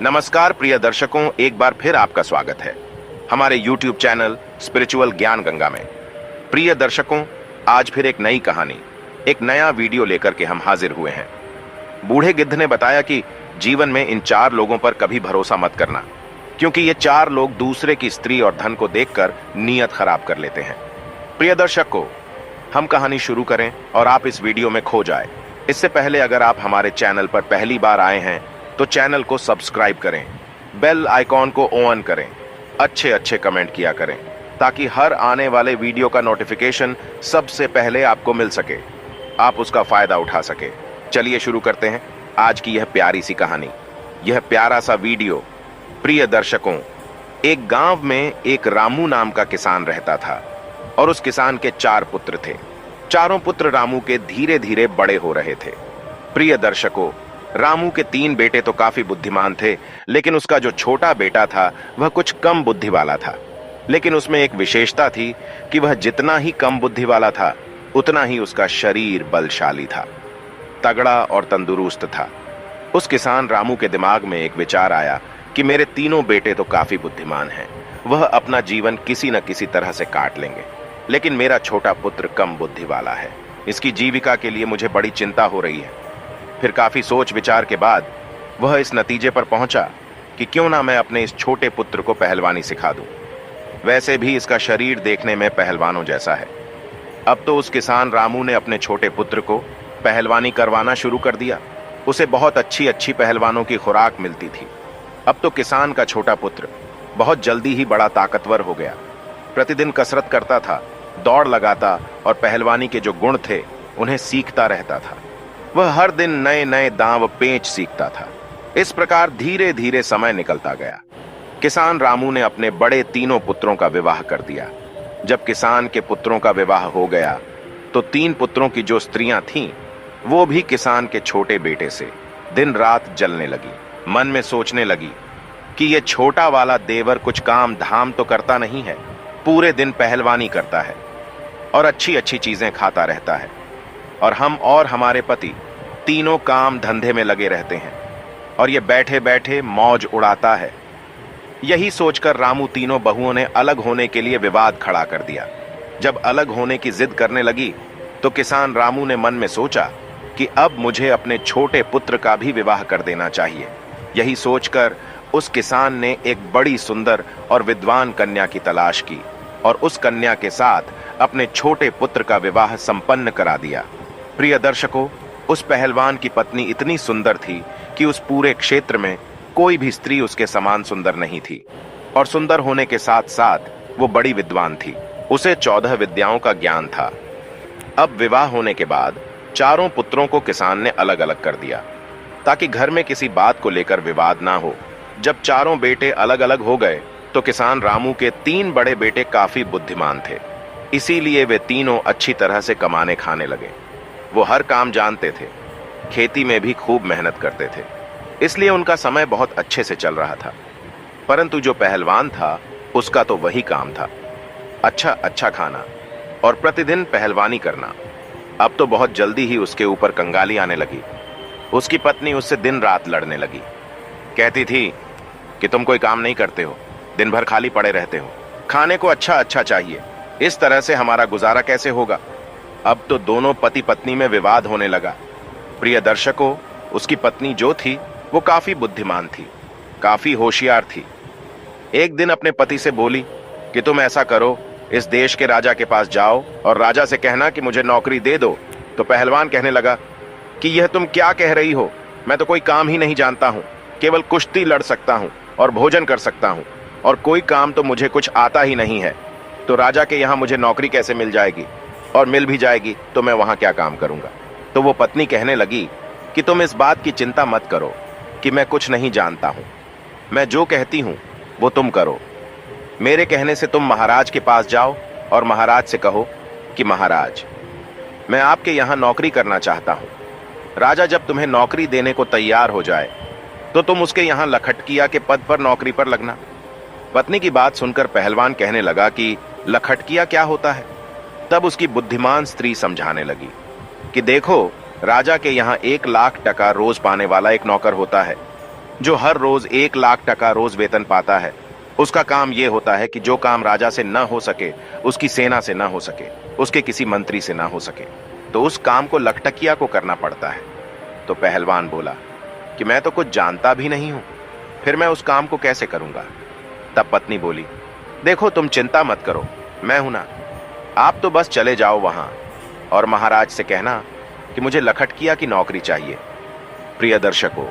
नमस्कार प्रिय दर्शकों, एक बार फिर आपका स्वागत है हमारे YouTube चैनल स्पिरिचुअल ज्ञान गंगा में। प्रिय दर्शकों, आज फिर एक नई कहानी, एक नया वीडियो लेकर के हम हाजिर हुए हैं। बूढ़े गिद्ध ने बताया कि जीवन में इन 4 लोगों पर कभी भरोसा मत करना, क्योंकि ये 4 लोग दूसरे की स्त्री और धन को देखकर नीयत खराब कर लेते हैं। प्रिय दर्शकों, हम कहानी शुरू करें और आप इस वीडियो में खो जाए। इससे पहले अगर आप हमारे चैनल पर पहली बार आए हैं तो चैनल को सब्सक्राइब करें, बेल आइकॉन को ऑन करें, अच्छे कमेंट किया करें ताकि हर आने वाले वीडियो का नोटिफिकेशन सबसे पहले आपको मिल सके, आप उसका फायदा उठा सके। चलिए शुरू करते हैं आज की यह प्यारी सी कहानी, यह प्यारा सा वीडियो। प्रिय दर्शकों, एक गांव में एक रामू नाम का किसान रहता था और उस किसान के 4 पुत्र थे। चारों पुत्र रामू के धीरे धीरे बड़े हो रहे थे। प्रिय दर्शकों, रामू के 3 बेटे तो काफी बुद्धिमान थे, लेकिन उसका जो छोटा बेटा था वह कुछ कम बुद्धि वाला था। लेकिन उसमें एक विशेषता थी कि वह जितना ही कम बुद्धि वाला था उतना ही उसका शरीर बलशाली था, तगड़ा और तंदुरुस्त था। उस किसान रामू के दिमाग में एक विचार आया कि मेरे तीनों बेटे तो काफी बुद्धिमान हैं, वह अपना जीवन किसी न किसी तरह से काट लेंगे, लेकिन मेरा छोटा पुत्र कम बुद्धि वाला है, इसकी जीविका के लिए मुझे बड़ी चिंता हो रही है। फिर काफी सोच विचार के बाद वह इस नतीजे पर पहुंचा कि क्यों ना मैं अपने इस छोटे पुत्र को पहलवानी सिखा दूं। वैसे भी इसका शरीर देखने में पहलवानों जैसा है। अब तो उस किसान रामू ने अपने छोटे पुत्र को पहलवानी करवाना शुरू कर दिया। उसे बहुत अच्छी पहलवानों की खुराक मिलती थी। अब तो किसान का छोटा पुत्र बहुत जल्दी ही बड़ा ताकतवर हो गया। प्रतिदिन कसरत करता था, दौड़ लगाता और पहलवानी के जो गुण थे उन्हें सीखता रहता था। वह हर दिन नए नए दांव पेंच सीखता था। इस प्रकार धीरे धीरे समय निकलता गया। किसान रामू ने अपने बड़े तीनों पुत्रों का विवाह कर दिया। जब किसान के पुत्रों का विवाह हो गया तो 3 पुत्रों की जो स्त्रियां थीं वो भी किसान के छोटे बेटे से दिन रात जलने लगी। मन में सोचने लगी कि ये छोटा वाला देवर कुछ काम धाम तो करता नहीं है, पूरे दिन पहलवानी करता है और अच्छी चीजें खाता रहता है, और हम और हमारे पति तीनों काम धंधे में लगे रहते हैं और ये बैठे बैठे मौज उड़ाता है। यही सोचकर रामू तीनों बहुओं ने अलग होने के लिए विवाद खड़ा कर दिया। जब अलग होने की जिद करने लगी तो किसान रामू ने मन में सोचा कि अब मुझे अपने छोटे पुत्र का भी विवाह कर देना चाहिए। यही सोचकर उस किसान ने एक बड़ी सुंदर और विद्वान कन्या की तलाश की और उस कन्या के साथ अपने छोटे पुत्र का विवाह संपन्न करा दिया। प्रिय दर्शकों, उस पहलवान की पत्नी इतनी सुंदर थी कि उस पूरे क्षेत्र में कोई भी स्त्री उसके समान सुंदर नहीं थी, और सुंदर होने के साथ साथ वो बड़ी विद्वान थी। उसे 14 विद्याओं का ज्ञान था। अब विवाह होने के बाद चारों पुत्रों को किसान ने अलग अलग कर दिया ताकि घर में किसी बात को लेकर विवाद ना हो। जब चारों बेटे अलग अलग हो गए तो किसान रामू के 3 बड़े बेटे काफी बुद्धिमान थे, इसीलिए वे तीनों अच्छी तरह से कमाने खाने लगे। वो हर काम जानते थे, खेती में भी खूब मेहनत करते थे, इसलिए उनका समय बहुत अच्छे से चल रहा था। परंतु जो पहलवान था उसका तो वही काम था, अच्छा खाना और प्रतिदिन पहलवानी करना। अब तो बहुत जल्दी ही उसके ऊपर कंगाली आने लगी। उसकी पत्नी उससे दिन रात लड़ने लगी, कहती थी कि तुम कोई काम नहीं करते हो, दिन भर खाली पड़े रहते हो, खाने को अच्छा चाहिए, इस तरह से हमारा गुजारा कैसे होगा। अब तो दोनों पति पत्नी में विवाद होने लगा। प्रिय दर्शकों, उसकी पत्नी जो थी वो काफी बुद्धिमान थी, काफी होशियार थी। एक दिन अपने पति से बोली कि तुम ऐसा करो, इस देश के राजा के पास जाओ और राजा से कहना कि मुझे नौकरी दे दो। तो पहलवान कहने लगा कि यह तुम क्या कह रही हो, मैं तो कोई काम ही नहीं जानता हूँ, केवल कुश्ती लड़ सकता हूँ और भोजन कर सकता हूँ, और कोई काम तो मुझे कुछ आता ही नहीं है। तो राजा के यहाँ मुझे नौकरी कैसे मिल जाएगी, और मिल भी जाएगी तो मैं वहां क्या काम करूंगा। तो वो पत्नी कहने लगी कि तुम इस बात की चिंता मत करो कि मैं कुछ नहीं जानता हूं, मैं जो कहती हूं वो तुम करो। मेरे कहने से तुम महाराज के पास जाओ और महाराज से कहो कि महाराज, मैं आपके यहाँ नौकरी करना चाहता हूं। राजा जब तुम्हें नौकरी देने को तैयार हो जाए तो तुम उसके यहाँ लखटकिया के पद पर नौकरी पर लगना। पत्नी की बात सुनकर पहलवान कहने लगा कि लखटकिया क्या होता है। तब उसकी बुद्धिमान स्त्री समझाने लगी कि देखो, राजा के यहाँ 1 लाख टका रोज पाने वाला एक नौकर होता है। जो हर रोज 1 लाख टका रोज वेतन पाता है, उसका काम यह होता है कि जो काम राजा से न हो सके, उसकी सेना से न हो सके, उसके किसी मंत्री से न हो सके, तो उस काम को लखटकिया को करना पड़ता है। तो पहलवान बोला कि मैं तो कुछ जानता भी नहीं हूं, फिर मैं उस काम को कैसे करूंगा। तब पत्नी बोली, देखो तुम चिंता मत करो, मैं हूं ना, आप तो बस चले जाओ वहां और महाराज से कहना कि मुझे लखटकिया की नौकरी चाहिए। प्रिय दर्शकों,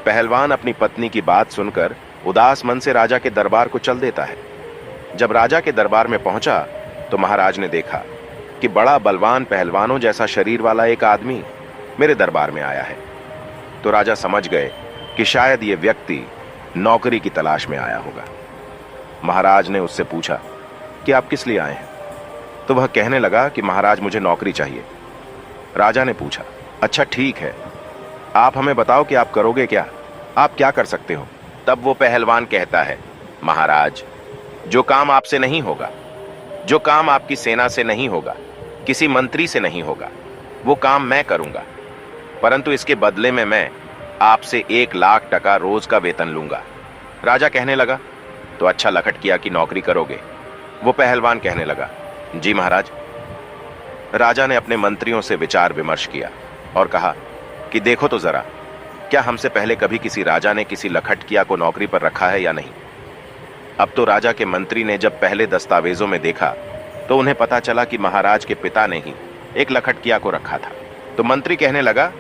पहलवान अपनी पत्नी की बात सुनकर उदास मन से राजा के दरबार को चल देता है। जब राजा के दरबार में पहुंचा तो महाराज ने देखा कि बड़ा बलवान पहलवानों जैसा शरीर वाला एक आदमी मेरे दरबार में आया है। तो राजा समझ गए कि शायद ये व्यक्ति नौकरी की तलाश में आया होगा। महाराज ने उससे पूछा कि आप किस लिए आए हैं। तो वह कहने लगा कि महाराज मुझे नौकरी चाहिए। राजा ने पूछा, अच्छा ठीक है, आप हमें बताओ कि आप करोगे क्या, आप क्या कर सकते हो। तब वो पहलवान कहता है, महाराज जो काम आपसे नहीं होगा, जो काम आपकी सेना से नहीं होगा, किसी मंत्री से नहीं होगा, वो काम मैं करूंगा, परंतु इसके बदले में मैं आपसे 1 लाख टका रोज का वेतन लूंगा। राजा कहने लगा, तो अच्छा लखटकिया की नौकरी करोगे। वो पहलवान कहने लगा, जी महाराज। राजा ने अपने मंत्रियों से विचार विमर्श किया और कहा कि देखो तो जरा, क्या हमसे पहले कभी किसी राजा ने किसी लखटकिया को नौकरी पर रखा है या नहीं। अब तो राजा के मंत्री ने जब पहले दस्तावेजों में देखा तो उन्हें पता चला कि महाराज के पिता ने ही एक लखटकिया को रखा था। तो मंत्री कहने लगा,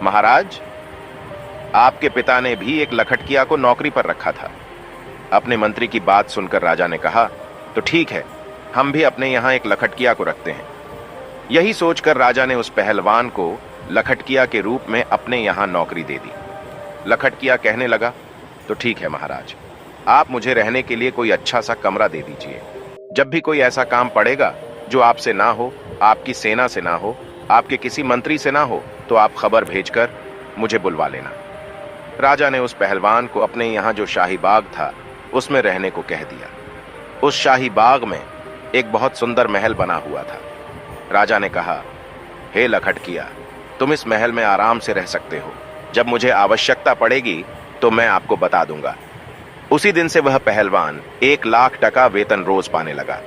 महाराज आपके पिता ने भी एक लखटकिया को नौकरी पर रखा था। अपने मंत्री की बात सुनकर राजा ने कहा, तो ठीक है, हम भी अपने यहां एक लखटकिया को रखते हैं। यही सोचकर राजा ने उस पहलवान को लखटकिया के रूप में अपने यहां नौकरी दे दी। लखटकिया कहने लगा, तो ठीक है महाराज, आप मुझे रहने के लिए कोई अच्छा सा कमरा दे दीजिए। जब भी कोई ऐसा काम पड़ेगा जो आपसे ना हो, आपकी सेना से ना हो, आपके किसी मंत्री से ना हो, तो आप खबर भेजकर मुझे बुलवा लेना। राजा ने उस पहलवान को अपने यहां जो शाही बाग था उसमें रहने को कह दिया। उस शाही बाग में एक बहुत सुंदर महल बना हुआ था। राजा ने कहा, हे लखटकिया, तुम इस महल में आराम से रह सकते हो, जब मुझे आवश्यकता पड़ेगी तो मैं आपको बता दूंगा। उसी दिन से वह पहलवान 1 लाख टका वेतन रोज पाने लगा।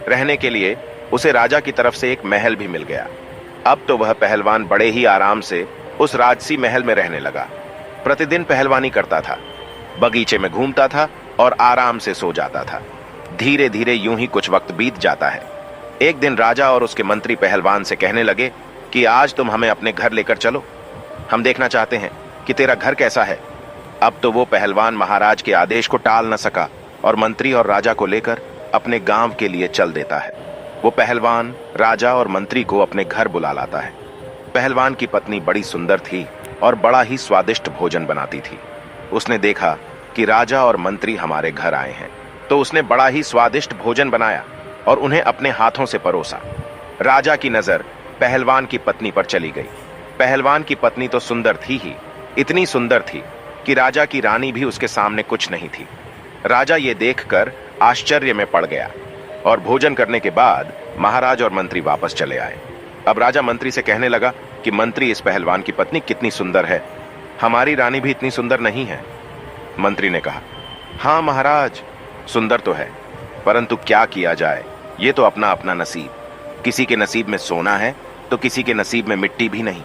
रहने के लिए उसे राजा की तरफ से एक महल भी मिल गया। अब तो वह पहलवान बड़े ही आराम से उस राजसी महल में रहने लगा। प्रतिदिन पहलवानी करता था, बगीचे में घूमता था और आराम से सो जाता था। धीरे धीरे यूं ही कुछ वक्त बीत जाता है। एक दिन राजा और उसके मंत्री पहलवान से कहने लगे कि आज तुम हमें अपने घर लेकर चलो, हम देखना चाहते हैं कि तेरा घर कैसा है। अब तो वो पहलवान महाराज के आदेश को टाल न सका और मंत्री और राजा को लेकर अपने गांव के लिए चल देता है। वो पहलवान राजा और मंत्री को अपने घर बुला लाता है। पहलवान की पत्नी बड़ी सुंदर थी और बड़ा ही स्वादिष्ट भोजन बनाती थी। उसने देखा कि राजा और मंत्री हमारे घर आए हैं, तो उसने बड़ा ही स्वादिष्ट भोजन बनाया और उन्हें अपने हाथों से परोसा। राजा की नजर पहलवान की पत्नी पर चली गई। पहलवान की पत्नी तो सुंदर थी ही, इतनी सुंदर थी कि राजा की रानी भी उसके सामने कुछ नहीं थी। राजा ये देखकर आश्चर्य में पड़ गया और भोजन करने के बाद महाराज और मंत्री वापस चले आए। अब राजा मंत्री से कहने लगा कि मंत्री, इस पहलवान की पत्नी कितनी सुंदर है, हमारी रानी भी इतनी सुंदर नहीं है। मंत्री ने कहा, हाँ महाराज, सुंदर तो है, परंतु क्या किया जाए, ये तो अपना अपना नसीब। किसी के नसीब में सोना है तो किसी के नसीब में मिट्टी भी नहीं।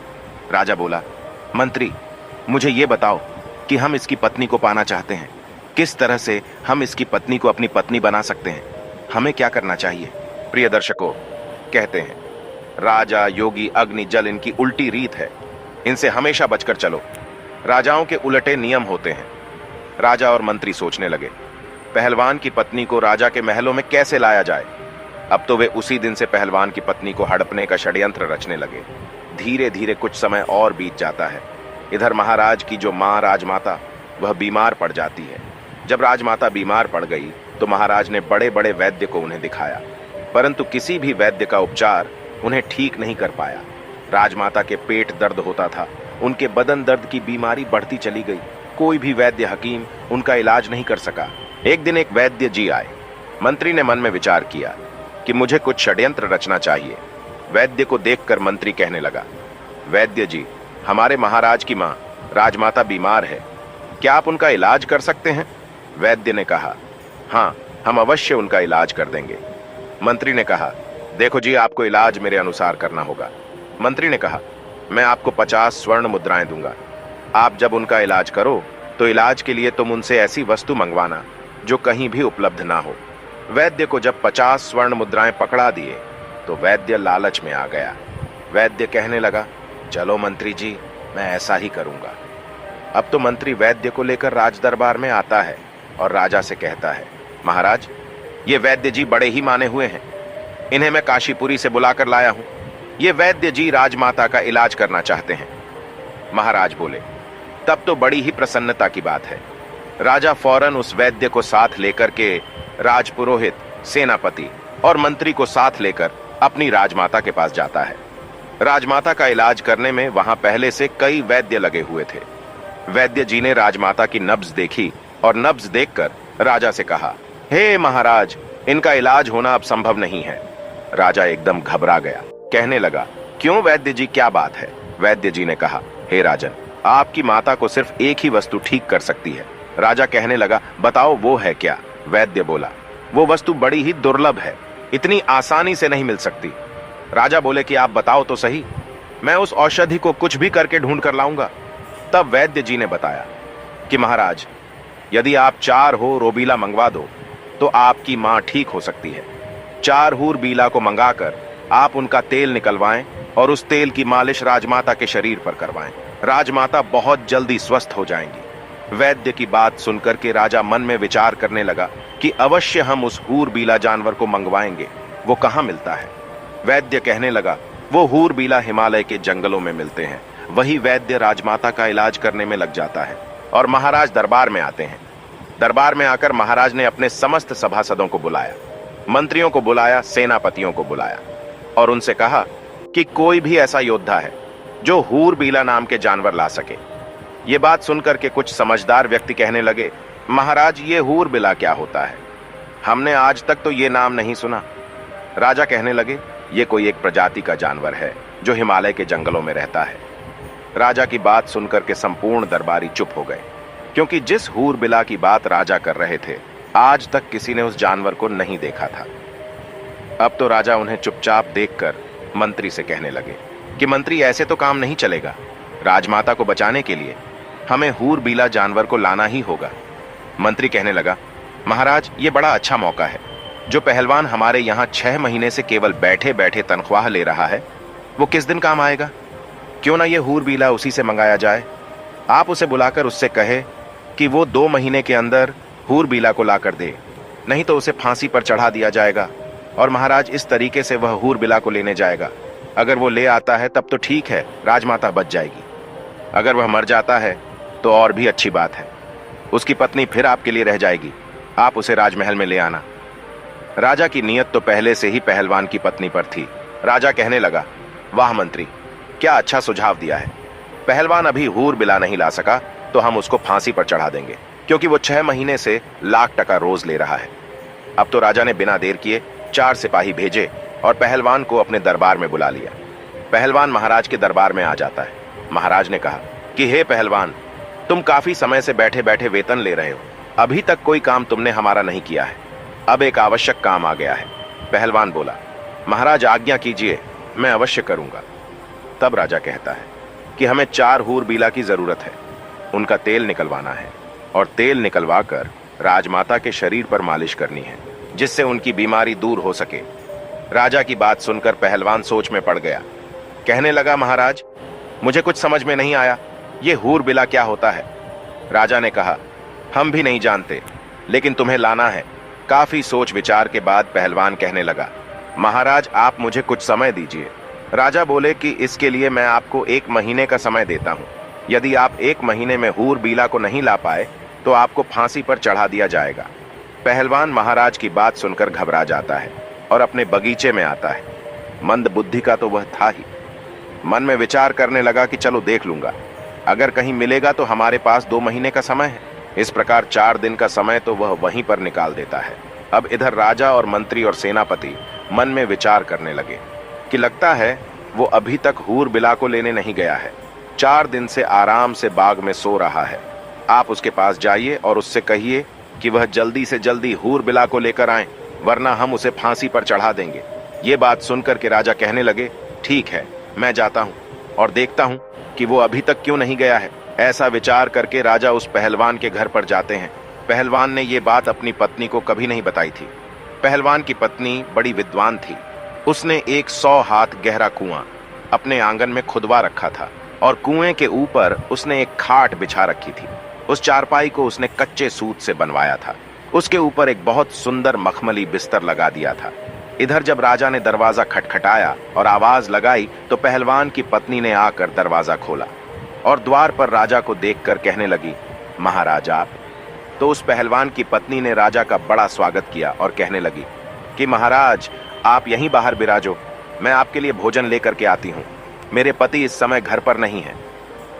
राजा बोला, मंत्री मुझे ये बताओ कि हम इसकी पत्नी को पाना चाहते हैं, किस तरह से हम इसकी पत्नी को अपनी पत्नी बना सकते हैं, हमें क्या करना चाहिए। प्रिय दर्शकों, कहते हैं राजा, योगी, अग्नि, जल इनकी उल्टी रीत है, इनसे हमेशा बचकर चलो। राजाओं के उलटे नियम होते हैं। राजा और मंत्री सोचने लगे, पहलवान की पत्नी को राजा के महलों में कैसे लाया जाए। अब तो वे उसी दिन से पहलवान की पत्नी को हड़पने का षड्यंत्र रचने लगे। धीरे धीरे कुछ समय और बीत जाता है। इधर महाराज की जो मां राजमाता, वह बीमार पड़ जाती है। जब राजमाता बीमार पड़ गई तो महाराज ने बड़े बड़े वैद्य को उन्हें दिखाया, परंतु किसी भी वैद्य का उपचार उन्हें ठीक नहीं कर पाया। राजमाता के पेट दर्द होता था, उनके बदन दर्द की बीमारी बढ़ती चली गई। कोई भी वैद्य हकीम उनका इलाज नहीं कर सका। एक दिन एक वैद्य जी आए। मंत्री ने मन में विचार किया कि मुझे कुछ षड्यंत्र रचना चाहिए। वैद्य को देखकर मंत्री कहने लगा, वैद्य जी, हमारे महाराज की मां राजमाता बीमार है, क्या आप उनका इलाज कर सकते हैं? वैद्य ने कहा, हाँ, हम अवश्य उनका इलाज कर देंगे। मंत्री ने कहा, देखो जी, आपको इलाज मेरे अनुसार करना होगा। मंत्री ने कहा, मैं आपको 50 स्वर्ण मुद्राएं दूंगा। आप जब उनका इलाज करो तो इलाज के लिए तुम उनसे ऐसी वस्तु मंगवाना जो कहीं भी उपलब्ध ना हो। वैद्य को जब 50 स्वर्ण मुद्राएं पकड़ा दिए तो वैद्य लालच में आ गया। वैद्य कहने लगा, चलो मंत्री जी, मैं ऐसा ही करूंगा। अब तो मंत्री वैद्य को लेकर राज दरबार में आता है और राजा से कहता है, महाराज, ये वैद्य जी बड़े ही माने हुए हैं, इन्हें मैं काशीपुरी से बुलाकर लाया हूं। ये वैद्य जी राजमाता का इलाज करना चाहते हैं। महाराज बोले, तब तो बड़ी ही प्रसन्नता की बात है। राजा फौरन उस वैद्य को साथ लेकर के राजपुरोहित, सेनापति और मंत्री को साथ लेकर अपनी राजमाता के पास जाता है। राजमाता का इलाज करने में वहां पहले से कई वैद्य लगे हुए थे। वैद्य जी ने राजमाता की नब्ज देखी और नब्ज देखकर राजा से कहा, हे महाराज, इनका इलाज होना अब संभव नहीं है। राजा एकदम घबरा गया, कहने लगा, क्यों वैद्य जी, क्या बात है? वैद्य जी ने कहा, हे राजन, आपकी माता को सिर्फ एक ही वस्तु ठीक कर सकती है। राजा कहने लगा, बताओ वो है क्या? वैद्य बोला, वो वस्तु बड़ी ही दुर्लभ है, इतनी आसानी से नहीं मिल सकती। राजा बोले कि आप बताओ तो सही, मैं उस औषधि को कुछ भी करके ढूंढ कर लाऊंगा। तब वैद्य जी ने बताया कि महाराज, यदि आप 4 हो रोबीला मंगवा दो तो आपकी मां ठीक हो सकती है। 4 हूर बीला को मंगाकर आप उनका तेल निकलवाएं और उस तेल की मालिश राजमाता के शरीर पर करवाएं। राजमाता बहुत जल्दी स्वस्थ हो जाएंगी। वैद्य की बात सुनकर के राजा मन में विचार करने लगा कि अवश्य हम उस हूर बीला जानवर को मंगवाएंगे, वो कहां मिलता है? वैद्य कहने लगा, वो हूर बीला हिमालय के जंगलों में मिलते हैं। वही वैद्य राजमाता का इलाज करने में लग जाता है और महाराज दरबार में आते हैं। दरबार में आकर महाराज ने अपने समस्त सभासदों को बुलाया, मंत्रियों को बुलाया, सेनापतियों को बुलाया और उनसे कहा कि कोई भी ऐसा योद्धा है जो हूर बीला नाम के जानवर ला सके। ये बात सुनकर के कुछ समझदार व्यक्ति कहने लगे, महाराज, ये हूर बीला क्या होता है? हमने आज तक तो ये नाम नहीं सुना। राजा कहने लगे, ये कोई एक प्रजाति का जानवर है जो हिमालय के जंगलों में रहता है। राजा की बात सुनकर के संपूर्ण दरबारी चुप हो गए, क्योंकि जिस हूर बिला की बात राजा कर रहे थे, आज तक किसी ने उस जानवर को नहीं देखा था। अब तो राजा उन्हें चुपचाप देखकर मंत्री से कहने लगे कि मंत्री, ऐसे तो काम नहीं चलेगा। राजमाता को बचाने के लिए हमें हूर बीला जानवर को लाना ही होगा। मंत्री कहने लगा, महाराज, ये बड़ा अच्छा मौका है। जो पहलवान हमारे यहाँ 6 महीने से केवल बैठे बैठे तनख्वाह ले रहा है, वो किस दिन काम आएगा? क्यों ना ये हूर बीला उसी से मंगाया जाए। आप उसे बुलाकर उससे कहे कि वो 2 महीने के अंदर हूर बीला को लाकर दे, नहीं तो उसे फांसी पर चढ़ा दिया जाएगा और महाराज इस तरीके से वह हूर बीला को लेने जाएगा। अगर वो ले आता है तब तो ठीक है, राजमाता बच जाएगी। अगर वह मर जाता है तो और भी अच्छी बात है, उसकी पत्नी फिर आपके लिए रह जाएगी। आप उसे राजमहल में ले आना। राजा की नीयत तो पहले से ही पहलवान की पत्नी पर थी। राजा कहने लगा, वाह मंत्री, क्या अच्छा सुझाव दिया है। पहलवान अभी हूर बिला नहीं ला सका तो हम उसको फांसी पर चढ़ा देंगे, क्योंकि वो 6 महीने से लाख टका रोज ले रहा है। अब तो राजा ने बिना देर किए 4 सिपाही भेजे और पहलवान को अपने दरबार में बुला लिया। पहलवान महाराज के दरबार में आ जाता है। महाराज ने कहा कि हे पहलवान, तुम काफी समय से बैठे बैठे वेतन ले रहे हो, अभी तक कोई काम तुमने हमारा नहीं किया है। अब एक आवश्यक काम आ गया है। पहलवान बोला, महाराज आज्ञा कीजिए, मैं अवश्य करूंगा। तब राजा कहता है कि हमें 4 हूर बीला की जरूरत है, उनका तेल निकलवाना है और तेल निकलवा कर राजमाता के शरीर पर मालिश करनी है, जिससे उनकी बीमारी दूर हो सके। राजा की बात सुनकर पहलवान सोच में पड़ गया। कहने लगा, महाराज, मुझे कुछ समझ में नहीं आया, ये हूर बिला क्या होता है? राजा ने कहा, हम भी नहीं जानते, लेकिन तुम्हें लाना है। काफी सोच विचार के बाद पहलवान कहने लगा, महाराज आप मुझे कुछ समय दीजिए। राजा बोले कि इसके लिए मैं आपको 1 महीने का समय देता हूं। यदि आप 1 महीने में हूर बीला को नहीं ला पाए तो आपको फांसी पर चढ़ा दिया जाएगा। पहलवान महाराज की बात सुनकर घबरा जाता है और अपने बगीचे में आता है। मंद बुद्धि का तो वह था ही। मन में विचार करने लगा कि चलो देख लूंगा, अगर कहीं मिलेगा तो हमारे पास 2 महीने का समय है। इस प्रकार 4 दिन का समय तो वह वहीं पर निकाल देता है। अब इधर राजा और मंत्री और सेनापति मन में विचार करने लगे कि लगता है वो अभी तक हूर बिला को लेने नहीं गया है। 4 दिन से आराम से बाग में सो रहा है। आप उसके पास जाइए और उससे कहिए कि वह जल्दी से जल्दी हूर बिला को लेकर आए, वरना हम उसे फांसी पर चढ़ा देंगे। ये बात सुनकर के राजा कहने लगे, ठीक है, मैं जाता हूँ और देखता हूँ कि वो अभी तक क्यों नहीं गया है। ऐसा विचार करके राजा उस पहलवान के घर पर जाते हैं। पहलवान ने ये बात अपनी पत्नी को कभी नहीं बताई थी। पहलवान की पत्नी बड़ी विद्वान थी। उसने एक 100 हाथ गहरा कुआं अपने आंगन में खुदवा रखा था और कुएं के ऊपर उसने एक खाट बिछा रखी थी। उस चारपाई को उसने कच्चे सूत से बनवाया था। उसके ऊपर एक बहुत सुंदर मखमली बिस्तर लगा दिया था। इधर जब राजा ने दरवाजा खटखटाया और आवाज लगाई तो पहलवान की पत्नी ने आकर दरवाजा खोला और द्वार पर राजा को देखकर कहने लगी, महाराज आप। तो उस पहलवान की पत्नी ने राजा का बड़ा स्वागत किया और कहने लगी कि महाराज आप यहीं बाहर बिराजो, मैं आपके लिए भोजन लेकर के आती हूँ। मेरे पति इस समय घर पर नहीं है।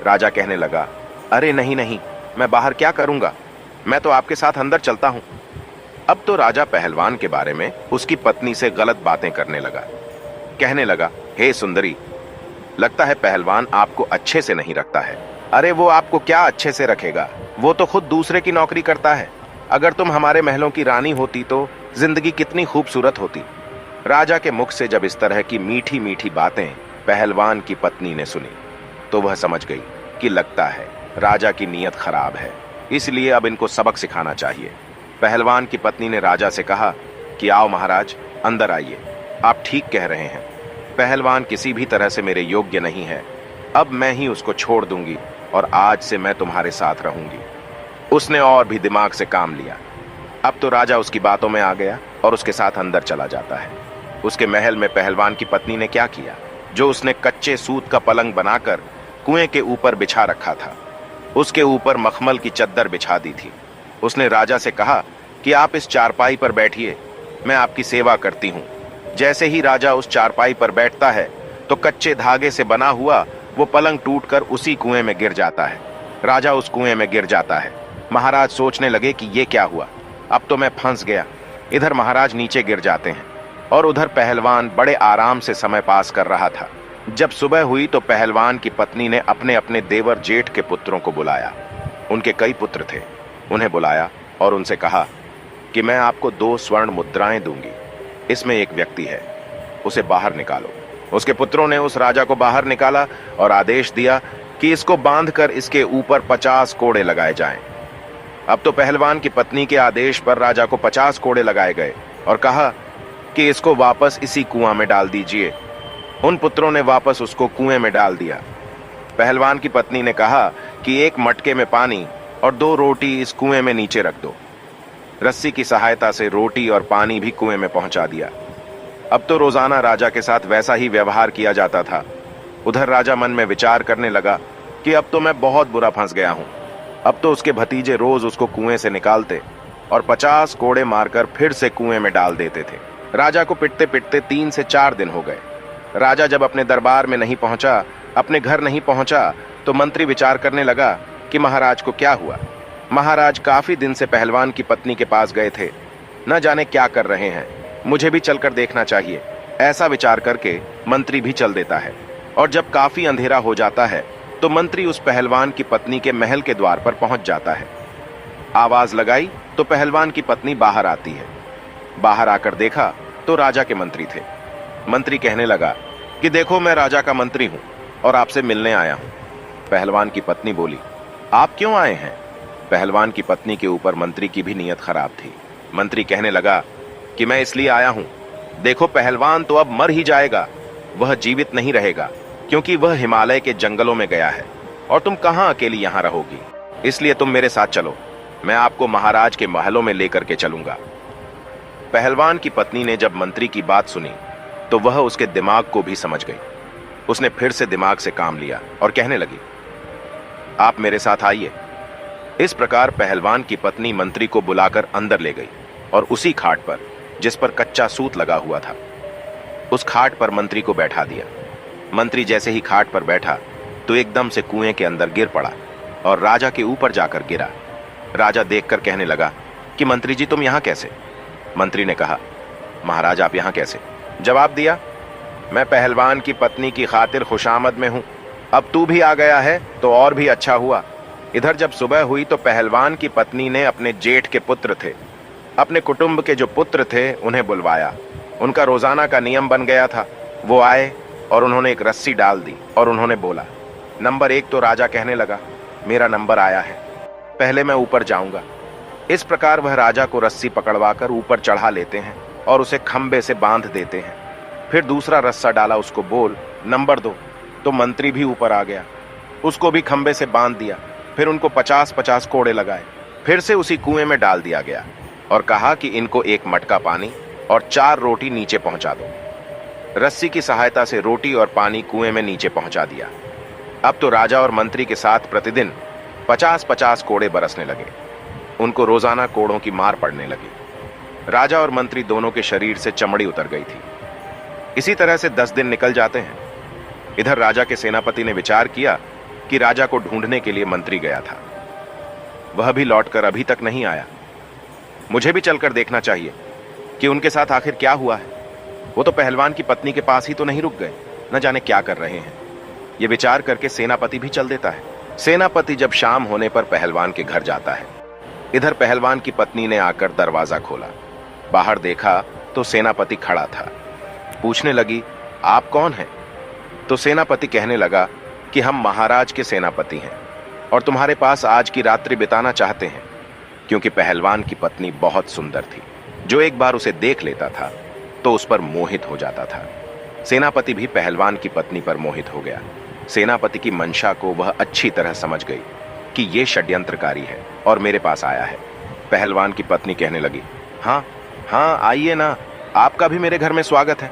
राजा कहने लगा, अरे नहीं नहीं, मैं बाहर क्या करूंगा, मैं तो आपके साथ अंदर चलता हूं। अब तो राजा पहलवान के बारे में उसकी पत्नी से गलत बातें करने लगा। कहने लगा, हे सुंदरी, लगता है पहलवान आपको अच्छे से नहीं रखता है। अरे वो आपको क्या अच्छे से रखेगा, वो तो खुद दूसरे की नौकरी करता है। अगर तुम हमारे महलों की रानी होती तो जिंदगी कितनी खूबसूरत होती। राजा के मुख से जब इस तरह की मीठी मीठी बातें पहलवान की पत्नी ने सुनी तो वह समझ गई कि लगता है राजा की नीयत खराब है, इसलिए अब इनको सबक सिखाना चाहिए। पहलवान की पत्नी ने राजा से कहा कि आओ महाराज, अंदर आइए, आप ठीक कह रहे हैं, पहलवान किसी भी तरह से मेरे योग्य नहीं है। अब मैं ही उसको छोड़ दूंगी और आज से मैं तुम्हारे साथ रहूंगी। उसने और भी दिमाग से काम लिया। अब तो राजा उसकी बातों में आ गया और उसके साथ अंदर चला जाता है। उसके महल में पहलवान की पत्नी ने क्या किया, जो उसने कच्चे सूत का पलंग बनाकर कुएं के ऊपर बिछा रखा था, उसके ऊपर मखमल की चद्दर बिछा दी थी। उसने राजा से कहा कि आप इस चारपाई पर बैठिए, मैं आपकी सेवा करती हूँ। जैसे ही राजा उस चारपाई पर बैठता है तो कच्चे धागे से बना हुआ वो पलंग टूटकर उसी कुएं में गिर जाता है। राजा उस कुएं में गिर जाता है। महाराज सोचने लगे कि ये क्या हुआ, अब तो मैं फंस गया। इधर महाराज नीचे गिर जाते हैं और उधर पहलवान बड़े आराम से समय पास कर रहा था। जब सुबह हुई तो पहलवान की पत्नी ने अपने अपने देवर जेठ के पुत्रों को बुलाया। उनके कई पुत्र थे। उन्हें बुलाया और उनसे कहा कि मैं आपको 2 स्वर्ण मुद्राएं दूंगी, इसमें एक व्यक्ति है, उसे बाहर निकालो। उसके पुत्रों ने उस राजा को बाहर निकाला और आदेश दिया कि इसको बांधकर इसके ऊपर 50 कोड़े लगाए जाएं। अब तो पहलवान की पत्नी के आदेश पर राजा को 50 कोड़े लगाए गए और कहा कि इसको वापस इसी कुआं में डाल दीजिए। उन पुत्रों ने वापस उसको कुएं में डाल दिया। पहलवान की पत्नी ने कहा कि एक मटके में पानी और 2 रोटी इस कुएं में नीचे रख दो। रस्सी की सहायता से रोटी और पानी भी कुएं में पहुंचा दिया। अब तो रोजाना राजा के साथ वैसा ही व्यवहार किया जाता था। उधर राजा मन में विचार करने लगा कि अब तो मैं बहुत बुरा फंस गया हूं। अब तो उसके भतीजे रोज उसको कुएं से निकालते और 50 कोड़े मारकर फिर से कुएं में डाल देते थे। राजा को पिटते पिटते 3 से 4 दिन हो गए। राजा जब अपने दरबार में नहीं पहुंचा, अपने घर नहीं पहुंचा, तो मंत्री विचार करने लगा कि महाराज को क्या हुआ। महाराज काफी दिन से पहलवान की पत्नी के पास गए थे, न जाने क्या कर रहे हैं, मुझे भी चलकर देखना चाहिए। ऐसा विचार करके मंत्री भी चल देता है और जब काफी अंधेरा हो जाता है तो मंत्री उस पहलवान की पत्नी के महल के द्वार पर पहुंच जाता है। आवाज लगाई तो पहलवान की पत्नी बाहर आती है। बाहर आकर देखा तो राजा के मंत्री थे। मंत्री कहने लगा कि देखो, मैं राजा का मंत्री हूं और आपसे मिलने आया हूं। पहलवान की पत्नी बोली, आप क्यों आए हैं? पहलवान की पत्नी के ऊपर मंत्री की भी नीयत खराब थी। मंत्री कहने लगा कि मैं इसलिए आया हूं, देखो पहलवान तो अब मर ही जाएगा, वह जीवित नहीं रहेगा, क्योंकि वह हिमालय के जंगलों में गया है और तुम कहां अकेली यहां रहोगी। इसलिए तुम मेरे साथ चलो, मैं आपको महाराज के महलों में लेकर के चलूंगा। पहलवान की पत्नी ने जब मंत्री की बात सुनी तो वह उसके दिमाग को भी समझ गई। उसने फिर से दिमाग से काम लिया और कहने लगी, आप मेरे साथ आइए। इस प्रकार पहलवान की पत्नी मंत्री को बुलाकर अंदर ले गई और उसी खाट पर, जिस पर कच्चा सूत लगा हुआ था, उस खाट पर मंत्री को बैठा दिया। मंत्री जैसे ही खाट पर बैठा तो एकदम से कुएं के अंदर गिर पड़ा और राजा के ऊपर जाकर गिरा। राजा देखकर कहने लगा कि मंत्री जी, तुम यहां कैसे? मंत्री ने कहा, महाराज आप यहां कैसे? जवाब दिया, मैं पहलवान की पत्नी की खातिर खुशामद में हूं। अब तू भी आ गया है तो और भी अच्छा हुआ। इधर जब सुबह हुई तो पहलवान की पत्नी ने अपने जेठ के पुत्र थे, अपने कुटुंब के जो पुत्र थे, उन्हें बुलवाया। उनका रोजाना का नियम बन गया था। वो आए और उन्होंने एक रस्सी डाल दी और उन्होंने बोला, नंबर 1। तो राजा कहने लगा, मेरा नंबर आया है, पहले मैं ऊपर जाऊंगा। इस प्रकार वह राजा को रस्सी पकड़वाकर ऊपर चढ़ा लेते हैं और उसे खंबे से बांध देते हैं। फिर दूसरा रस्सा डाला, उसको बोल, नंबर 2। तो मंत्री भी ऊपर आ गया, उसको भी खंबे से बांध दिया। फिर उनको 50-50 कोड़े लगाए। फिर से उसी कुएं में डाल दिया गया और कहा कि इनको एक मटका पानी और 4 रोटी नीचे पहुंचा दो। रस्सी की सहायता से रोटी और पानी कुएं में नीचे पहुंचा दिया। अब तो राजा और मंत्री के साथ प्रतिदिन 50-50 कोड़े बरसने लगे। उनको रोजाना कोड़ों की मार पड़ने लगी। राजा और मंत्री दोनों के शरीर से चमड़ी उतर गई थी। इसी तरह से 10 दिन निकल जाते हैं। इधर राजा के सेनापति ने विचार किया कि राजा को ढूंढने के लिए मंत्री गया था, वह भी लौटकर अभी तक नहीं आया। मुझे भी चलकर देखना चाहिए कि उनके साथ आखिर क्या हुआ है। वो तो पहलवान की पत्नी के पास ही तो नहीं रुक गए, न जाने क्या कर रहे हैं। ये विचार करके सेनापति भी चल देता है। सेनापति जब शाम होने पर पहलवान के घर जाता है। इधर पहलवान की पत्नी ने आकर दरवाजा खोला। बाहर देखा तो सेनापति खड़ा था। पूछने लगी, आप कौन हैं? तो सेनापति कहने लगा कि हम महाराज के सेनापति हैं और तुम्हारे पास आज की रात्रि बिताना चाहते हैं, क्योंकि पहलवान की पत्नी बहुत सुंदर थी। जो एक बार उसे देख लेता था तो उस पर मोहित हो जाता था। सेनापति भी पहलवान की पत्नी पर मोहित हो गया। सेनापति की मंशा को वह अच्छी तरह समझ गई कि ये षड्यंत्रकारी है और मेरे पास आया है। पहलवान की पत्नी कहने लगी, हाँ हाँ आइए ना, आपका भी मेरे घर में स्वागत है।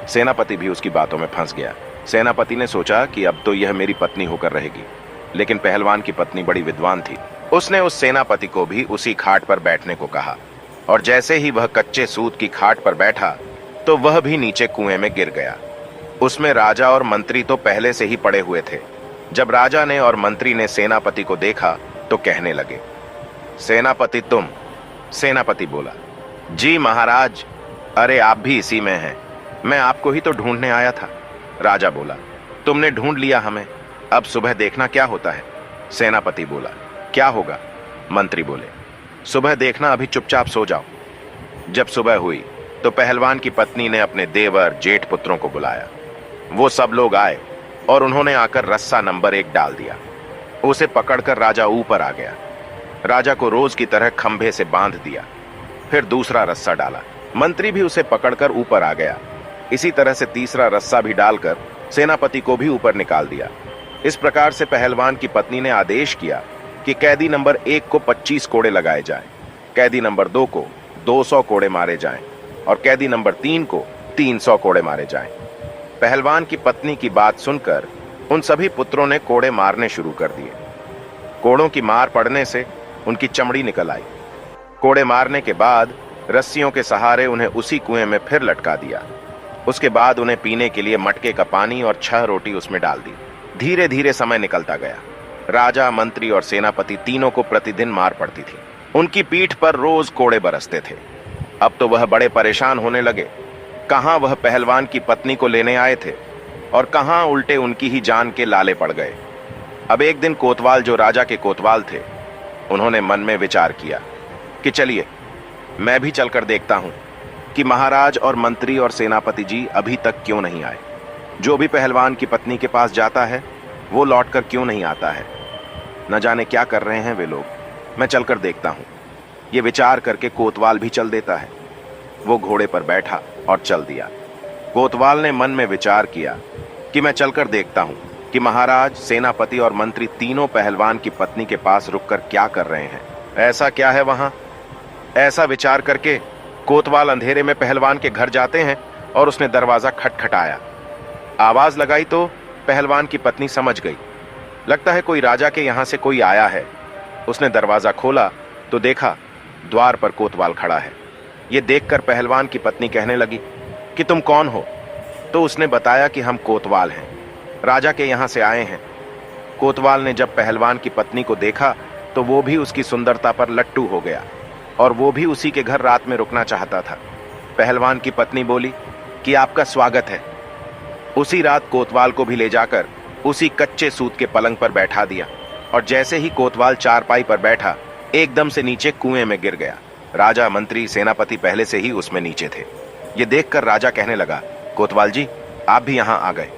सेनापति भी उसकी बातों में फंस गया। सेनापति ने सोचा कि अब तो यह मेरी पत्नी होकर रहेगी, लेकिन पहलवान की पत्नी बड़ी विद्वान थी। उसने उस सेनापति को भी उसी खाट पर बैठने को कहा और जैसे ही वह कच्चे सूत की खाट पर बैठा तो वह भी नीचे कुएं में गिर गया। उसमें राजा और मंत्री तो पहले से ही पड़े हुए थे। जब राजा ने और मंत्री ने सेनापति को देखा तो कहने लगे, सेनापति तुम? सेनापति बोला, जी महाराज, अरे आप भी इसी में हैं, मैं आपको ही तो ढूंढने आया था। राजा बोला, तुमने ढूंढ लिया हमें, अब सुबह देखना क्या होता है। सेनापति बोला, क्या होगा? मंत्री बोले, सुबह देखना, अभी चुपचाप सो जाओ। जब सुबह हुई तो पहलवान की पत्नी ने अपने देवर जेठ पुत्रों को बुलाया। वो सब लोग आए और उन्होंने आकर रस्सा नंबर 1 डाल दिया। उसे पकड़कर राजा ऊपर आ गया। राजा को रोज की तरह खंभे से बांध दिया। फिर दूसरा रस्सा डाला। मंत्री भी उसे पकड़कर ऊपर आ गया। इसी तरह से तीसरा रस्सा भी डालकर सेनापति को भी ऊपर निकाल दिया। इस प्रकार से पहलवान की पत्नी ने आदेश किया कि कैदी नंबर 1 को 25 कोड़े लगाए जाएं, कैदी नंबर 2 को 200 कोड़े मारे जाएं और कैदी नंबर 3 को 300 कोड़े मारे जाएं। पहलवान की पत्नी की बात सुनकर उन सभी पुत्रों ने कोड़े मारने शुरू कर दिए। कोड़ों की मार पड़ने से उनकी चमड़ी निकल आई। कोड़े मारने के बाद रस्सियों के सहारे उन्हें उसी कुएं में फिर लटका दिया। उसके बाद उन्हें पीने के लिए मटके का पानी और 6 रोटी उसमें डाल दी। धीरे धीरे समय निकलता गया। राजा, मंत्री और सेनापति तीनों को प्रतिदिन मार पड़ती थी। उनकी पीठ पर रोज कोड़े बरसते थे। अब तो वह बड़े परेशान होने लगे। कहां वह पहलवान की पत्नी को लेने आए थे और कहां उल्टे उनकी ही जान के लाले पड़ गए। अब एक दिन कोतवाल, जो राजा के कोतवाल थे, उन्होंने मन में विचार किया कि चलिए मैं भी चलकर देखता हूं कि महाराज और मंत्री और सेनापति जी अभी तक क्यों नहीं आए। जो भी पहलवान की पत्नी के पास जाता है वो लौटकर क्यों नहीं आता है। न जाने क्या कर रहे हैं वे लोग, मैं चलकर देखता हूं। ये विचार करके कोतवाल भी चल देता है। वो घोड़े पर बैठा और चल दिया। कोतवाल ने मन में विचार किया कि मैं चलकर देखता हूं कि महाराज, सेनापति और मंत्री तीनों पहलवान की पत्नी के पास रुककर क्या कर रहे हैं। ऐसा क्या है वहां। ऐसा विचार करके कोतवाल अंधेरे में पहलवान के घर जाते हैं और उसने दरवाजा खटखटाया। आवाज लगाई तो पहलवान की पत्नी समझ गई, लगता है कोई राजा के यहां से कोई आया है। उसने दरवाजा खोला तो देखा द्वार पर कोतवाल खड़ा है। ये देखकर पहलवान की पत्नी कहने लगी कि तुम कौन हो। तो उसने बताया कि हम कोतवाल हैं, राजा के यहां से आए हैं। कोतवाल ने जब पहलवान की पत्नी को देखा तो वो भी उसकी सुंदरता पर लट्टू हो गया और वो भी उसी के घर रात में रुकना चाहता था। पहलवान की पत्नी बोली कि आपका स्वागत है। उसी रात कोतवाल को भी ले जाकर उसी कच्चे सूत के पलंग पर बैठा दिया। और जैसे ही कोतवाल चारपाई पर बैठा एकदम से नीचे कुएं में गिर गया। राजा, मंत्री, सेनापति पहले से ही उसमें नीचे थे। ये देखकर राजा कहने लगा, कोतवाल जी, आप भी यहां आ गए।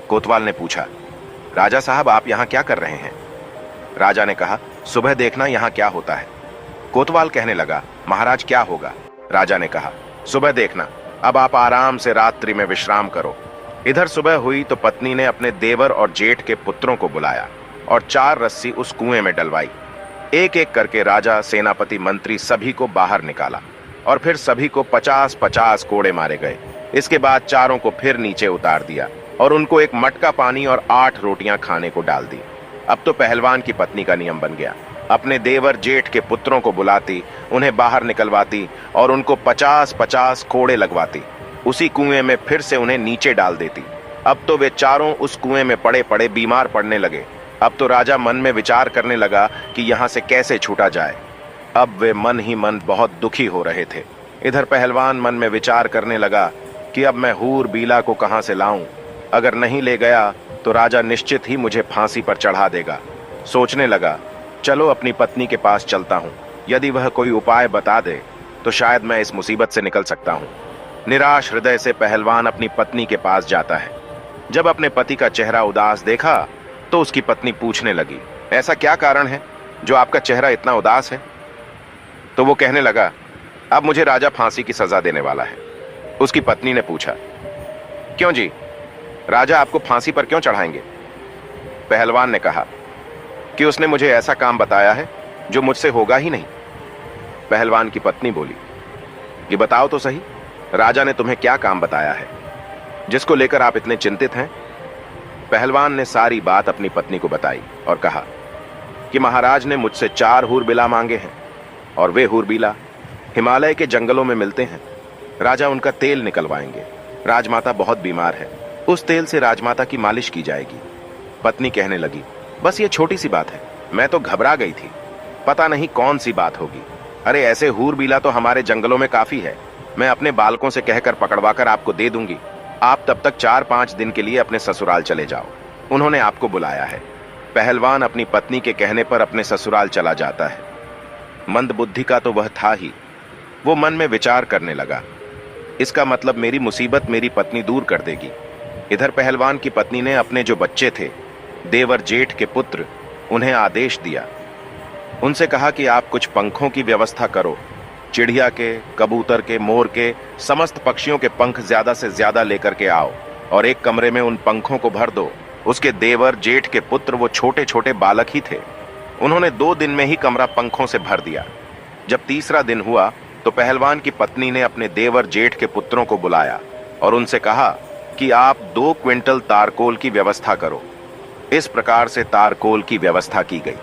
कोतवाल ने पूछा, राजा साहब, आप यहां क्या कर रहे हैं? राजा ने कहा, सुबह देखना यहां क्या होता है। कोतवाल कहने लगा, महाराज क्या होगा? राजा ने कहा, सुबह देखना, अब आप आराम से रात्रि में विश्राम करो। इधर सुबह हुई तो पत्नी ने अपने देवर और जेठ के पुत्रों को बुलाया और 4 रस्सी उस कुएं में डलवाई। एक एक करके राजा, सेनापति, मंत्री सभी को बाहर निकाला और फिर सभी को 50-50 कोड़े मारे गए। इसके बाद चारों को फिर नीचे उतार दिया और उनको एक मटका पानी और 8 रोटियां खाने को डाल दी। अब तो पहलवान की पत्नी का नियम बन गया, अपने देवर जेठ के पुत्रों को बुलाती, उन्हें बाहर निकलवाती और उनको 50-50 कोड़े लगवाती। उसी कुएं में फिर से उन्हें नीचे डाल देती। अब तो वे चारों उस कुएं में पड़े पड़े बीमार पड़ने लगे। अब तो राजा मन में विचार करने लगा कि यहां से कैसे छूटा जाए। अब वे मन ही मन बहुत दुखी हो रहे थे। इधर पहलवान मन में विचार करने लगा कि अब मैं हूर बीला को कहां से लाऊं? अगर नहीं ले गया तो राजा निश्चित ही मुझे फांसी पर चढ़ा देगा। सोचने लगा, चलो अपनी पत्नी के पास चलता हूं, यदि वह कोई उपाय बता दे तो शायद मैं इस मुसीबत से निकल सकता हूं। निराश हृदय से पहलवान अपनी पत्नी के पास जाता है। जब अपने पति का चेहरा उदास देखा तो उसकी पत्नी पूछने लगी, ऐसा क्या कारण है जो आपका चेहरा इतना उदास है? तो वो कहने लगा, अब मुझे राजा फांसी की सजा देने वाला है। उसकी पत्नी ने पूछा, क्यों जी, राजा आपको फांसी पर क्यों चढ़ाएंगे? पहलवान ने कहा कि उसने मुझे ऐसा काम बताया है जो मुझसे होगा ही नहीं। पहलवान की पत्नी बोली, ये बताओ तो सही, राजा ने तुम्हें क्या काम बताया है जिसको लेकर आप इतने चिंतित हैं? पहलवान ने सारी बात अपनी पत्नी को बताई और कहा कि महाराज ने मुझसे 4 हूरबिला मांगे हैं और वे हूरबिला हिमालय के जंगलों में मिलते हैं। राजा उनका तेल निकलवाएंगे। राजमाता बहुत बीमार है, उस तेल से राजमाता की मालिश की जाएगी। पत्नी कहने लगी, बस ये छोटी सी बात है, मैं तो घबरा गई थी, पता नहीं कौन सी बात होगी। अरे ऐसे हूरबिला तो हमारे जंगलों में काफी है, मैं अपने बालकों से कहकर पकड़वाकर आपको दे दूंगी। आप तब तक 4-5 दिन के लिए अपने ससुराल चले जाओ, उन्होंने आपको बुलाया है। पहलवान अपनी पत्नी के कहने पर अपने ससुराल चला जाता है। मंद बुद्धि का तो वह था ही। वो मन में विचार करने लगा, इसका मतलब मेरी मुसीबत मेरी पत्नी दूर कर देगी। इधर पहलवान की पत्नी ने अपने जो बच्चे थे, देवर जेठ के पुत्र, उन्हें आदेश दिया। उनसे कहा कि आप कुछ पंखों की व्यवस्था करो, चिड़िया के, कबूतर के, मोर के, समस्त पक्षियों के पंख ज्यादा से ज्यादा लेकर के आओ और एक कमरे में उन पंखों को भर दो। उसके देवर जेठ के पुत्र वो छोटे छोटे बालक ही थे। उन्होंने 2 दिन में ही कमरा पंखों से भर दिया। जब तीसरा दिन हुआ तो पहलवान की पत्नी ने अपने देवर जेठ के पुत्रों को बुलाया और उनसे कहा कि आप 2 क्विंटल तारकोल की व्यवस्था करो। इस प्रकार से तारकोल की व्यवस्था की गई।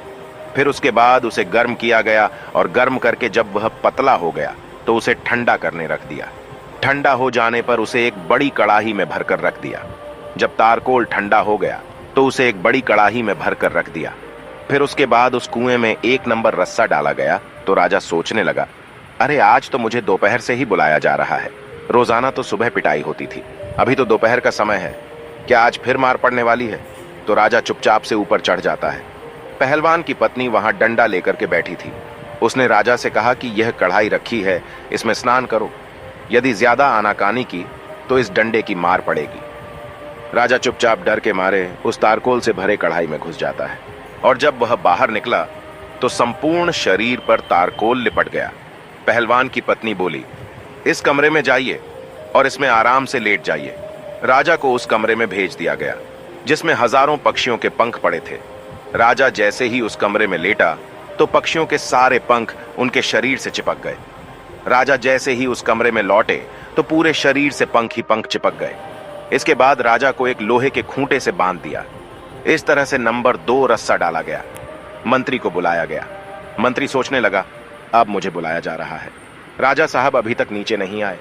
फिर उसके बाद उसे गर्म किया गया और गर्म करके जब वह पतला हो गया तो उसे ठंडा करने रख दिया। ठंडा हो जाने पर उसे एक बड़ी कड़ाही में भरकर रख दिया। जब तारकोल ठंडा हो गया तो उसे एक बड़ी कड़ाही में भरकर रख दिया। फिर उसके बाद उस कुएं में 1 नंबर रस्सा डाला गया तो राजा सोचने लगा, अरे आज तो मुझे दोपहर से ही बुलाया जा रहा है, रोजाना तो सुबह पिटाई होती थी, अभी तो दोपहर का समय है, क्या आज फिर मार पड़ने वाली है? तो राजा चुपचाप से ऊपर चढ़ जाता है। पहलवान की पत्नी वहां डंडा लेकर के बैठी थी। उसने राजा से कहा कि यह कढ़ाई रखी है, इसमें स्नान करो, यदि ज्यादा आनाकानी की तो इस डंडे की मार पड़ेगी। राजा चुपचाप डर के मारे उस तारकोल से भरे कढ़ाई में घुस जाता है और जब वह बाहर निकला तो संपूर्ण शरीर पर तारकोल लिपट गया। पहलवान की पत्नी बोली, इस कमरे में जाइए और इसमें आराम से लेट जाइए। राजा को उस कमरे में भेज दिया गया जिसमें हजारों पक्षियों के पंख पड़े थे। राजा जैसे ही उस कमरे में लेटा तो पक्षियों के सारे पंख उनके शरीर से चिपक गए। राजा जैसे ही उस कमरे में लौटे तो पूरे शरीर से पंख ही पंख चिपक गए। इसके बाद राजा को एक लोहे के खूंटे से बांध दिया। इस तरह से नंबर 2 रस्सा डाला गया। मंत्री को बुलाया गया। मंत्री सोचने लगा, अब मुझे बुलाया जा रहा है, राजा साहब अभी तक नीचे नहीं आए,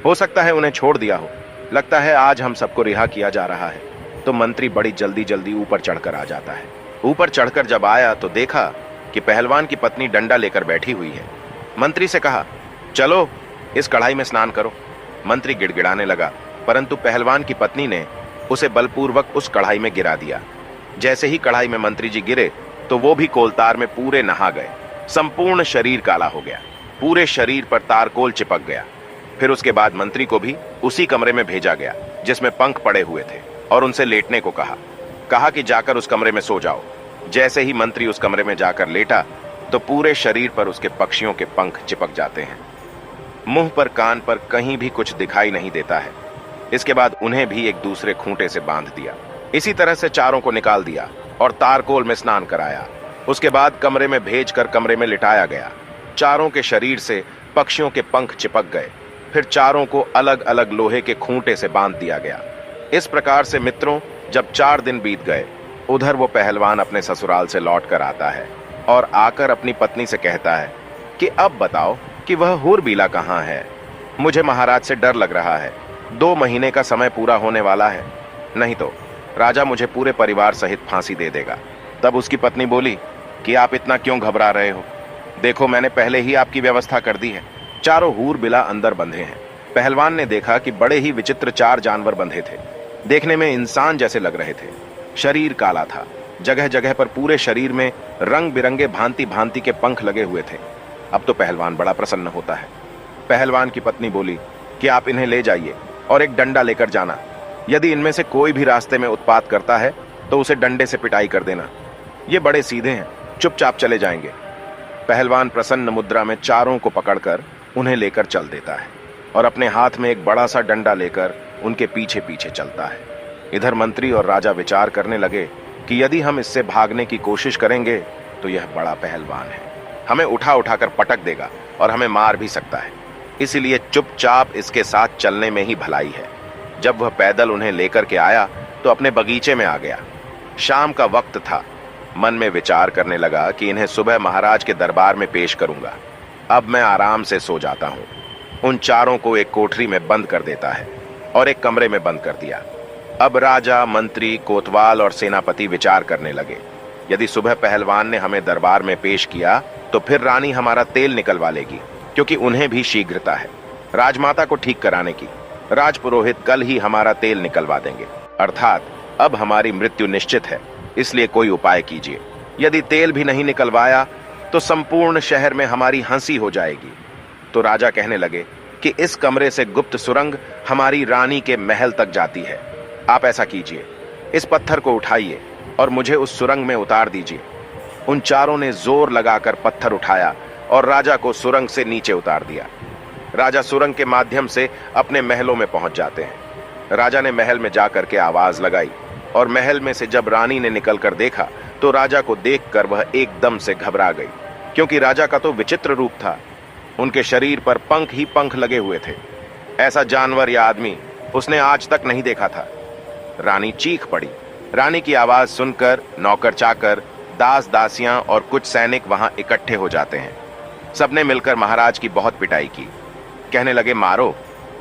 हो सकता है उन्हें छोड़ दिया हो, लगता है आज हम सबको रिहा किया जा रहा है। तो मंत्री बड़ी जल्दी जल्दी ऊपर चढ़कर आ जाता है। ऊपर चढ़कर जब आया तो देखा कि पहलवान की पत्नी डंडा लेकर बैठी हुई है। मंत्री से कहा, चलो इस कढ़ाई में स्नान करो। मंत्री गिड़गिड़ाने लगा, परंतु पहलवान की पत्नी ने उसे बलपूर्वक उस कढ़ाई में गिरा दिया। जैसे ही कढ़ाई में मंत्री जी गिरे तो वो भी कोलतार में पूरे नहा गए। संपूर्ण शरीर काला हो गया, पूरे शरीर पर तारकोल चिपक गया। फिर उसके बाद मंत्री को भी उसी कमरे में भेजा गया जिसमें पंख पड़े हुए थे और उनसे लेटने को कहा कि जाकर उस कमरे में सो जाओ। जैसे ही मंत्री उस कमरे में जाकर लेटा तो पूरे शरीर पर उसके पक्षियों के पंख चिपक जाते हैं। मुंह पर कान पर कहीं भी कुछ दिखाई नहीं देता है। इसके बाद उन्हें भी एक दूसरे खूंटे से बांध दिया। इसी तरह से चारों को निकाल दिया और तारकोल में स्नान कराया। उसके बाद कमरे में भेजकर कमरे में लिटाया गया। चारों के शरीर से पक्षियों के पंख चिपक गए। फिर चारों को अलग अलग लोहे के खूंटे से बांध दिया गया। इस प्रकार से मित्रों, जब 4 दिन बीत गए, उधर वो पहलवान अपने ससुराल से लौट कर आता है और आकर अपनी पत्नी से कहता है कि अब बताओ कि वह हूरबीला कहाँ है। मुझे महाराज से डर लग रहा है। 2 महीने का समय पूरा होने वाला है, नहीं तो राजा मुझे पूरे परिवार सहित फांसी दे देगा। तब उसकी पत्नी बोली कि आप इतना क्यों घबरा रहे हो? देखो, मैंने पहले ही आपकी व्यवस्था कर दी है। चारों हूरबिला अंदर बंधे हैं। पहलवान ने देखा कि बड़े ही विचित्र 4 जानवर बंधे थे। देखने में इंसान जैसे लग रहे थे। शरीर काला था। जगह जगह पर पूरे शरीर में रंग बिरंगे भांति भांति के पंख लगे हुए थे। अब तो पहलवान बड़ा प्रसन्न होता है। पहलवान की पत्नी बोली कि आप इन्हें ले जाइए और एक डंडा लेकर जाना। यदि इनमें से कोई भी रास्ते में उत्पात करता है तो उसे डंडे से पिटाई कर देना। ये बड़े सीधे हैं, चुपचाप चले जाएंगे। पहलवान प्रसन्न मुद्रा में चारों को पकड़कर उन्हें लेकर चल देता है और अपने हाथ में एक बड़ा सा डंडा लेकर उनके पीछे पीछे चलता है। इधर मंत्री और राजा विचार करने लगे कि यदि हम इससे भागने की कोशिश करेंगे तो यह बड़ा पहलवान है, हमें उठा उठाकर पटक देगा और हमें मार भी सकता है। इसलिए चुपचाप इसके साथ चलने में ही भलाई है। जब वह पैदल उन्हें लेकर के आया तो अपने बगीचे में आ गया। शाम का वक्त था। मन में विचार करने लगा कि इन्हें सुबह महाराज के दरबार में पेश करूंगा। अब मैं आराम से सो जाता हूं। उन चारों को एक कोठरी में बंद कर देता है और एक कमरे में बंद कर दिया। अब राजा, मंत्री, कोतवाल और सेनापति विचार करने लगे। यदि सुबह पहलवान ने हमें दरबार में पेश किया तो फिर रानी हमारा तेल निकलवा लेगी, क्योंकि उन्हें भी शीघ्रता है राजमाता को ठीक कराने की। राजपुरोहित कल ही हमारा तेल निकलवा देंगे, अर्थात अब हमारी मृत्यु निश्चित है। इसलिए कोई उपाय कीजिए। यदि तेल भी नहीं निकलवाया तो संपूर्ण शहर में हमारी हंसी हो जाएगी। तो राजा कहने लगे कि इस कमरे से गुप्त सुरंग हमारी रानी के महल तक जाती है। आप ऐसा कीजिए, इस पत्थर को उठाइए और मुझे उस सुरंग में उतार दीजिए। उन चारों ने जोर लगाकर पत्थर उठाया और राजा को सुरंग से नीचे उतार दिया। राजा सुरंग के माध्यम से अपने महलों में पहुंच जाते हैं। राजा ने महल में जाकर के आवाज लगाई और महल में से जब रानी ने निकलकर देखा तो राजा को देखकर वह एकदम से घबरा गई, क्योंकि राजा का तो विचित्र रूप था। उनके शरीर पर पंख ही पंख लगे हुए थे। ऐसा जानवर या आदमी उसने आज तक नहीं देखा था। रानी चीख पड़ी। रानी की आवाज सुनकर नौकर चाकर, दास दासियां और कुछ सैनिक वहां इकट्ठे हो जाते हैं। सबने मिलकर महाराज की बहुत पिटाई की। कहने लगे, मारो,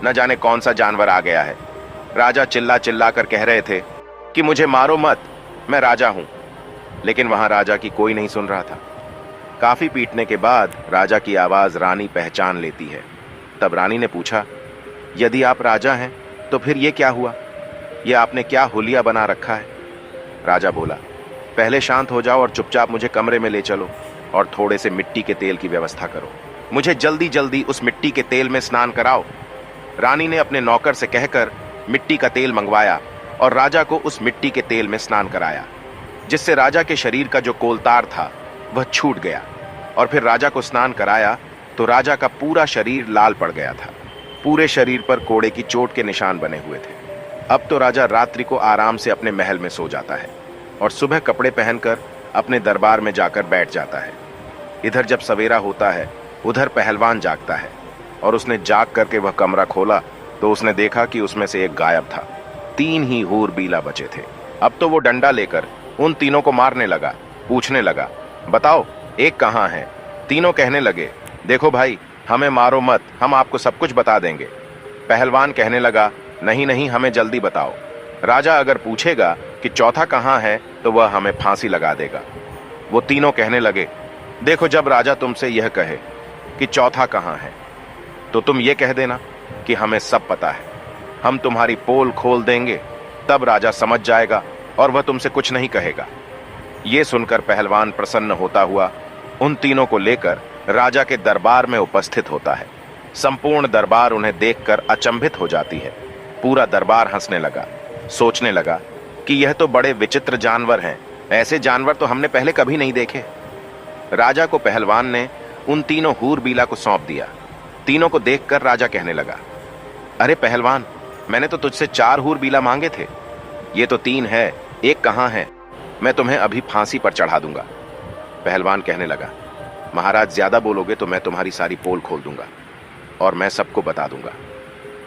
न जाने कौन सा जानवर आ गया है। राजा चिल्ला चिल्ला कर कह रहे थे कि मुझे मारो मत, मैं राजा हूं। लेकिन वहां राजा की कोई नहीं सुन रहा था। काफी पीटने के बाद राजा की आवाज रानी पहचान लेती है। तब रानी ने पूछा, यदि आप राजा हैं तो फिर ये क्या हुआ? ये आपने क्या हुलिया बना रखा है? राजा बोला, पहले शांत हो जाओ और चुपचाप मुझे कमरे में ले चलो और थोड़े से मिट्टी के तेल की व्यवस्था करो। मुझे जल्दी जल्दी उस मिट्टी के तेल में स्नान कराओ। रानी ने अपने नौकर से कहकर मिट्टी का तेल मंगवाया और राजा को उस मिट्टी के तेल में स्नान कराया, जिससे राजा के शरीर का जो कोलतार था वह छूट गया। और फिर राजा को स्नान कराया तो राजा का पूरा शरीर लाल पड़ गया था। पूरे शरीर पर कोड़े की चोट के निशान बने हुए थे। अब तो राजा रात्रि को आराम से अपने महल में सो जाता है और सुबह कपड़े पहनकर अपने दरबार में जाकर बैठ जाता है। इधर जब सवेरा होता है उधर पहलवान जागता है और उसने जाग करके वह कमरा खोला तो उसने देखा कि उसमें से एक गायब था। 3 ही हूरबीला बचे थे। अब तो वो डंडा लेकर उन तीनों को मारने लगा। पूछने लगा, बताओ एक कहाँ है? तीनों कहने लगे, देखो भाई, हमें मारो मत, हम आपको सब कुछ बता देंगे। पहलवान कहने लगा, नहीं नहीं, हमें जल्दी बताओ। राजा अगर पूछेगा कि चौथा कहाँ है तो वह हमें फांसी लगा देगा। वो तीनों कहने लगे, देखो, जब राजा तुमसे यह कहे कि चौथा कहाँ है तो तुम ये कह देना कि हमें सब पता है। हम तुम्हारी पोल खोल देंगे, तब राजा समझ जाएगा और वह तुमसे कुछ नहीं कहेगा। ये सुनकर पहलवान प्रसन्न होता हुआ उन तीनों को लेकर राजा के दरबार में उपस्थित होता है। संपूर्ण दरबार उन्हें देखकर अचंभित हो जाती है। पूरा दरबार हंसने लगा, सोचने लगा कि यह तो बड़े विचित्र जानवर हैं, ऐसे जानवर तो हमने पहले कभी नहीं देखे। राजा को पहलवान ने उन तीनों हूरबीला को सौंप दिया। तीनों को देखकर राजा कहने लगा, अरे पहलवान, मैंने तो तुझसे 4 हूरबीला मांगे थे, ये तो 3 है, एक कहां है? मैं तुम्हें अभी फांसी पर चढ़ा दूंगा। पहलवान कहने लगा, महाराज ज्यादा बोलोगे तो मैं तुम्हारी सारी पोल खोल दूंगा और मैं सबको बता दूंगा।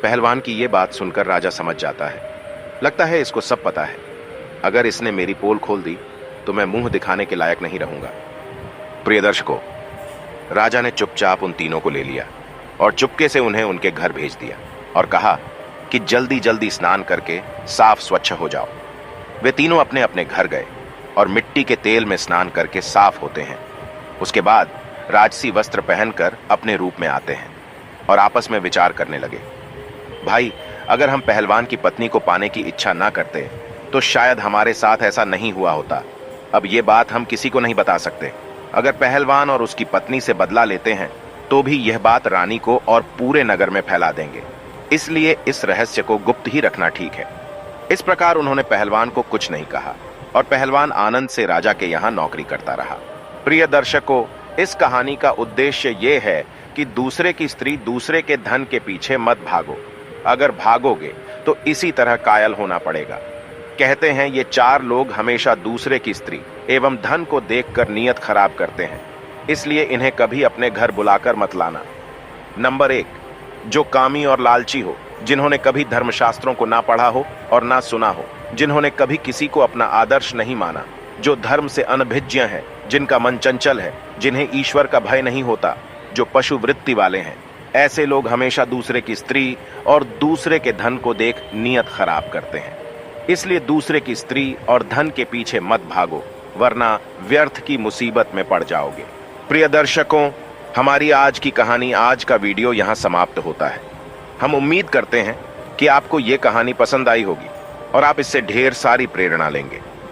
पहलवान की ये बात सुनकर राजा समझ जाता है। लगता है इसको सब पता है। अगर इसने मेरी पोल खोल दी तो मैं मुंह दिखाने के लायक नहीं रहूंगा। प्रिय दर्शकों, राजा ने चुपचाप उन तीनों को ले लिया और चुपके से उन्हें उनके घर भेज दिया और कहा कि जल्दी जल्दी स्नान करके साफ स्वच्छ हो जाओ। वे तीनों अपने अपने घर गए और मिट्टी के तेल में स्नान करके साफ होते हैं। उसके बाद राजसी वस्त्र पहनकर अपने रूप में आते हैं और आपस में विचार करने लगे, भाई अगर हम पहलवान की पत्नी को पाने की इच्छा ना करते तो शायद हमारे साथ ऐसा नहीं हुआ होता। अब ये बात हम किसी को नहीं बता सकते। अगर पहलवान और उसकी पत्नी से बदला लेते हैं तो भी यह बात रानी को और पूरे नगर में फैला देंगे, इसलिए इस रहस्य को गुप्त ही रखना ठीक है। इस प्रकार उन्होंने पहलवान को कुछ नहीं कहा और पहलवान आनंद से राजा के यहाँ नौकरी करता रहा। प्रिय दर्शकों, इस कहानी का उद्देश्य यह है कि दूसरे की स्त्री दूसरे के धन के पीछे मत भागो। अगर भागोगे तो इसी तरह कायल होना पड़ेगा। कहते हैं ये 4 लोग हमेशा दूसरे की स्त्री एवं धन को देखकर नीयत खराब करते हैं, इसलिए इन्हें कभी अपने घर बुलाकर मत लाना। नंबर 1, जो कामी और लालची हो, जिन्होंने कभी धर्मशास्त्रों को ना पढ़ा हो और ना सुना हो, जिन्होंने कभी किसी को अपना आदर्श नहीं माना, जो धर्म से अनभिज्ञ हैं, जिनका मन चंचल है, जिन्हें ईश्वर का भय नहीं होता, जो पशु वृत्ति वाले हैं, ऐसे लोग हमेशा दूसरे की स्त्री और दूसरे के धन को देख नीयत खराब करते हैं। इसलिए दूसरे की स्त्री और धन के पीछे मत भागो, वरना व्यर्थ की मुसीबत में पड़ जाओगे। प्रिय दर्शकों, हमारी आज की कहानी, आज का वीडियो यहाँ समाप्त होता है। हम उम्मीद करते हैं कि आपको ये कहानी पसंद आई होगी और आप इससे ढेर सारी प्रेरणा लेंगे।